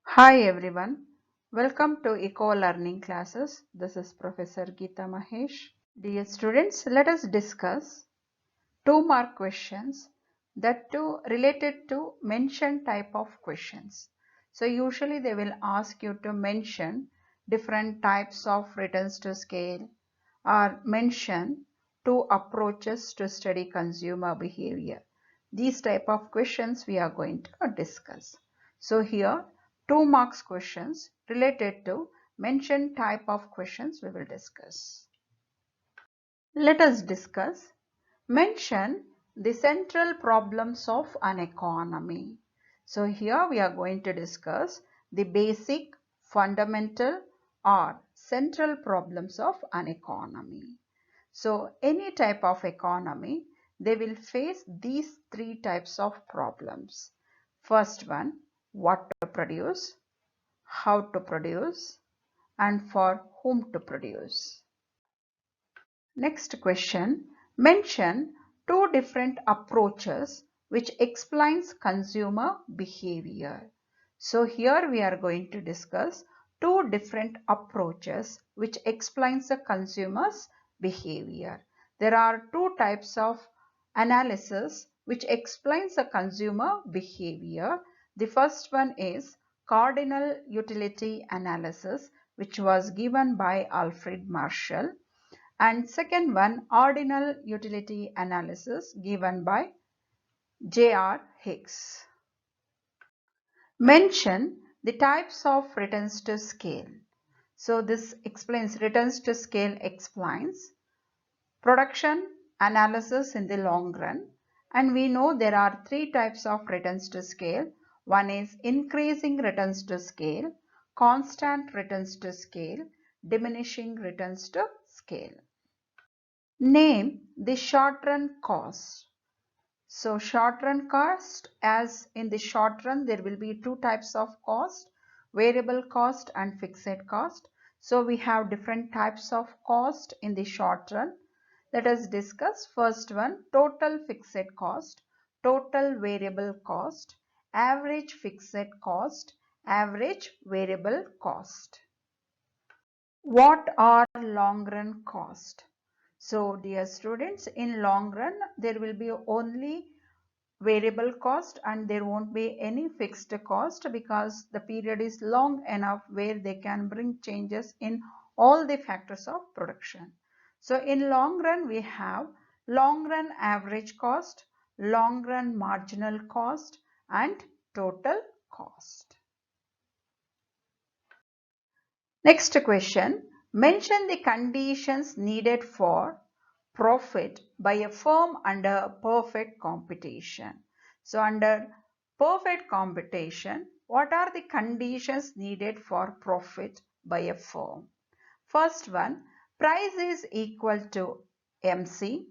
Hi everyone, welcome to Eco Learning classes. This is Professor Geeta Mahesh. Dear students, let us discuss 2-mark questions that too related to mention type of questions. So usually they will ask you to mention different types of returns to scale or mention 2 approaches to study consumer behavior. These type of questions we are going to discuss. So here 2 marks questions related to mention type of questions we will discuss. Let us discuss mention the central problems of an economy. So here we are going to discuss the basic, fundamental or central problems of an economy. So any type of economy, they will face these 3 types of problems. First one, what to produce, how to produce, and for whom to produce. Next question, mention 2 different approaches which explains consumer behavior. So here we are going to discuss 2 different approaches which explains the consumer's behavior. There are 2 types of analysis which explains the consumer behavior. The first one is cardinal utility analysis, which was given by Alfred Marshall, and second one ordinal utility analysis given by J.R. Hicks. Mention the types of returns to scale. So this explains returns to scale explains production analysis in the long run, and we know there are 3 types of returns to scale. One is increasing returns to scale, constant returns to scale, diminishing returns to scale. Name the short run cost. So short run cost, as in the short run there will be 2 types of cost, variable cost and fixed cost. So we have different types of cost in the short run. Let us discuss first one, total fixed cost, total variable cost, average fixed cost, average variable cost. What are long run cost? So dear students, in long run there will be only variable cost and there won't be any fixed cost because the period is long enough where they can bring changes in all the factors of production. So in long run we have long run average cost, long run marginal cost and total cost. Next question, mention the conditions needed for profit by a firm under perfect competition. So under perfect competition, what are the conditions needed for profit by a firm? First one, price is equal to MC.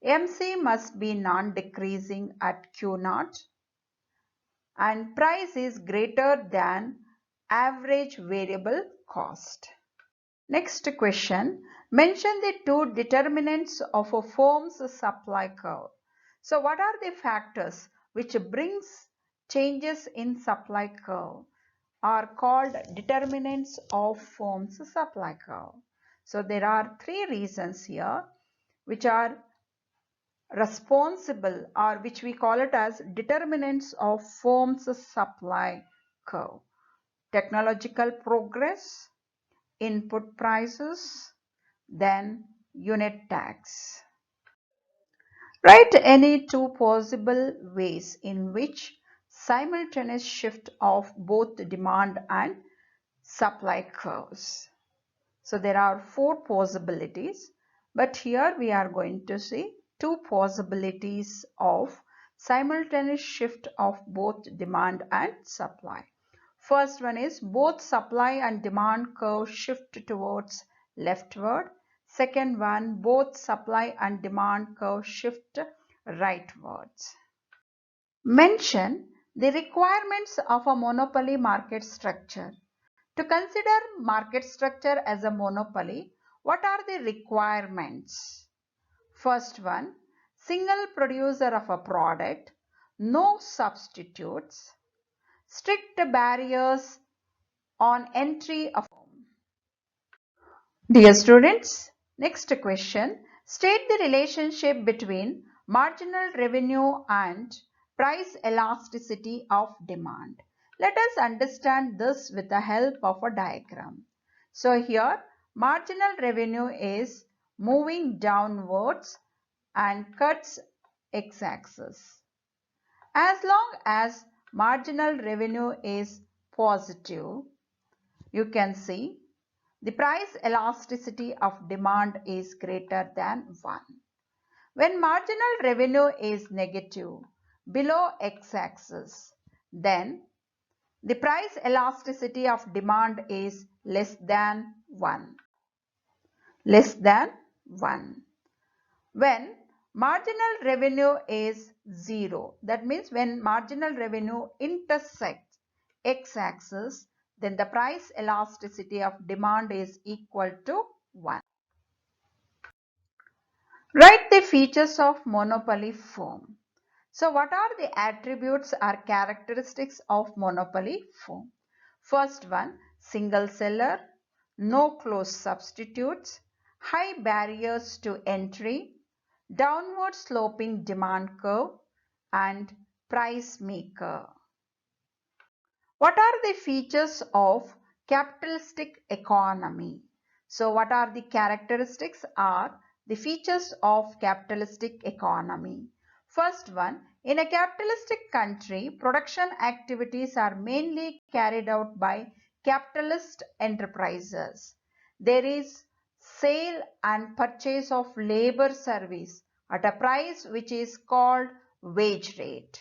MC must be non-decreasing at Q0 and price is greater than average variable cost. Next question, mention the 2 determinants of a firm's supply curve. So what are the factors which brings changes in supply curve are called determinants of firm's supply curve. So there are 3 reasons here which are responsible or which we call it as determinants of firm's supply curve. Technological progress, input prices, then unit tax. Write any 2 possible ways in which simultaneous shift of both demand and supply curves. So there are 4 possibilities, but here we are going to see 2 possibilities of simultaneous shift of both demand and supply. First one is both supply and demand curve shift towards leftward. Second one, both supply and demand curve shift rightwards. Mention the requirements of a monopoly market structure. To consider market structure as a monopoly, what are the requirements? First one, single producer of a product, no substitutes. strict barriers on entry of firm. Dear students, next question. State the relationship between marginal revenue and price elasticity of demand. Let us understand this with the help of a diagram. So here marginal revenue is moving downwards and cuts x-axis. As long as marginal revenue is positive, you can see the price elasticity of demand is greater than 1. When marginal revenue is negative below x-axis, then the price elasticity of demand is less than 1. Less than 1. When marginal revenue is 0, that means when marginal revenue intersects x-axis, then the price elasticity of demand is equal to 1. Write the features of monopoly firm. So what are the attributes or characteristics of monopoly firm? First one, single seller, no close substitutes, high barriers to entry, downward sloping demand curve, and price maker. What are the features of capitalistic economy? So what are the characteristics or the features of capitalistic economy? First one, in a capitalistic country, production activities are mainly carried out by capitalist enterprises. There is sale and purchase of labor service at a price which is called wage rate.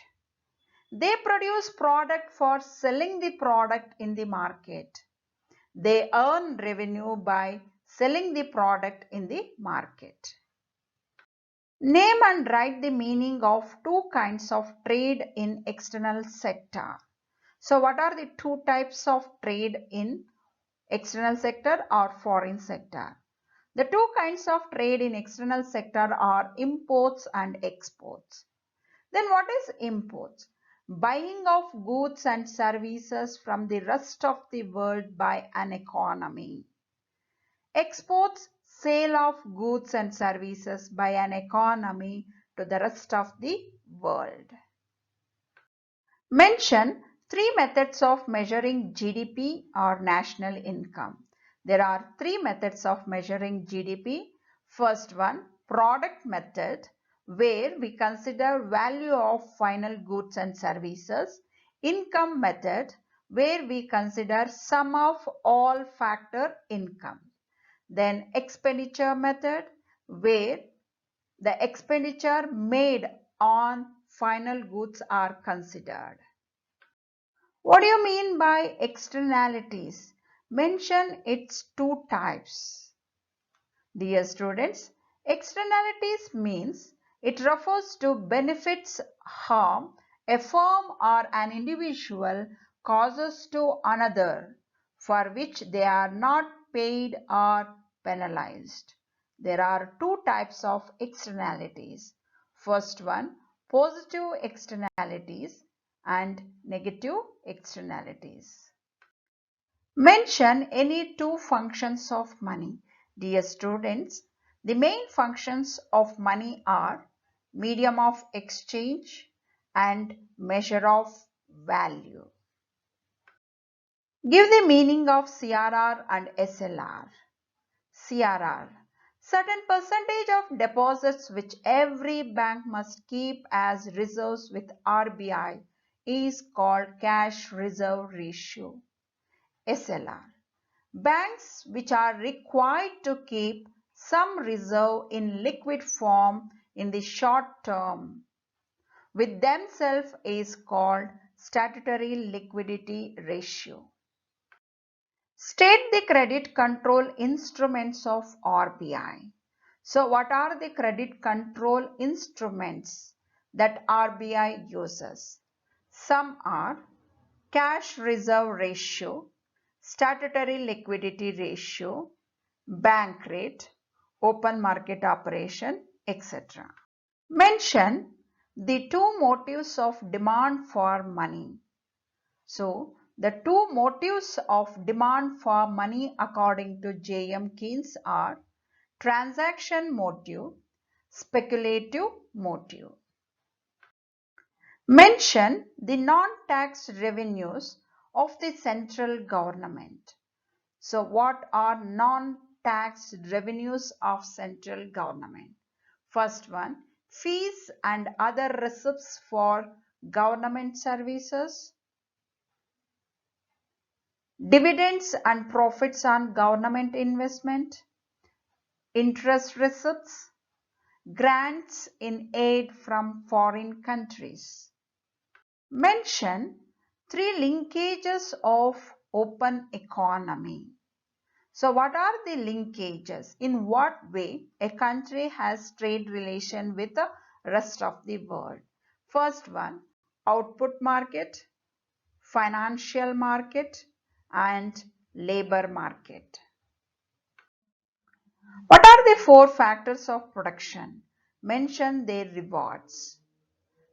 They produce product for selling the product in the market. They earn revenue by selling the product in the market. Name and write the meaning of two kinds of trade in external sector. So what are the two types of trade in external sector or foreign sector? The two kinds of trade in external sector are imports and exports. Then what is imports? Buying of goods and services from the rest of the world by an economy. Exports, sale of goods and services by an economy to the rest of the world. Mention three methods of measuring GDP or national income. There are three methods of measuring GDP. First one, product method, where we consider value of final goods and services. Income method, where we consider sum of all factor income. Then expenditure method, where the expenditure made on final goods are considered. What do you mean by externalities? Mention its two types. Dear students, externalities means it refers to benefits, harm a firm or an individual causes to another for which they are not paid or penalized. There are two types of externalities. First one, positive externalities and negative externalities. Mention any two functions of money. Dear students, the main functions of money are medium of exchange and measure of value. Give the meaning of CRR and SLR. CRR, certain percentage of deposits which every bank must keep as reserves with RBI is called cash reserve ratio. SLR, banks which are required to keep some reserve in liquid form in the short term with themselves is called statutory liquidity ratio. State the credit control instruments of RBI. So what are the credit control instruments that RBI uses? Some are cash reserve ratio, statutory liquidity ratio, bank rate, open market operation, etc. Mention the two motives of demand for money. So, the two motives of demand for money according to J.M. Keynes are transaction motive, speculative motive. Mention the non-tax revenues of the central government. So, what are non-tax revenues of central government? First one, fees and other receipts for government services, dividends and profits on government investment, interest receipts, grants in aid from foreign countries. Mention three linkages of open economy. So what are the linkages? In what way a country has trade relation with the rest of the world? First one, output market, financial market, and labor market. What are the four factors of production? Mention their rewards.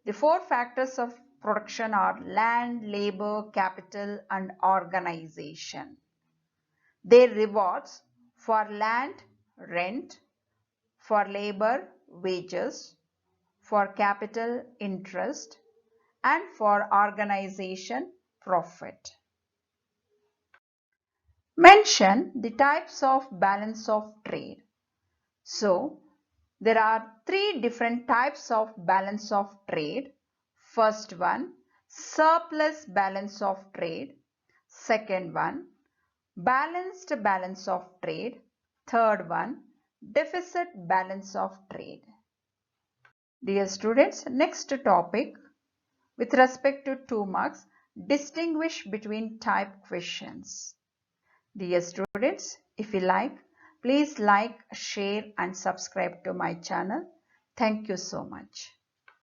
The four factors of production are land, labor, capital, and organization. Their rewards: for land, rent; for labor, wages; for capital, interest; and for organization, profit. Mention the types of balance of trade. So, there are three different types of balance of trade. First one, surplus balance of trade. Second one, balanced balance of trade. Third one, deficit balance of trade. Dear students, next topic with respect to 2 marks, distinguish between type questions. Dear students, if you like, please like, share and subscribe to my channel. Thank you so much.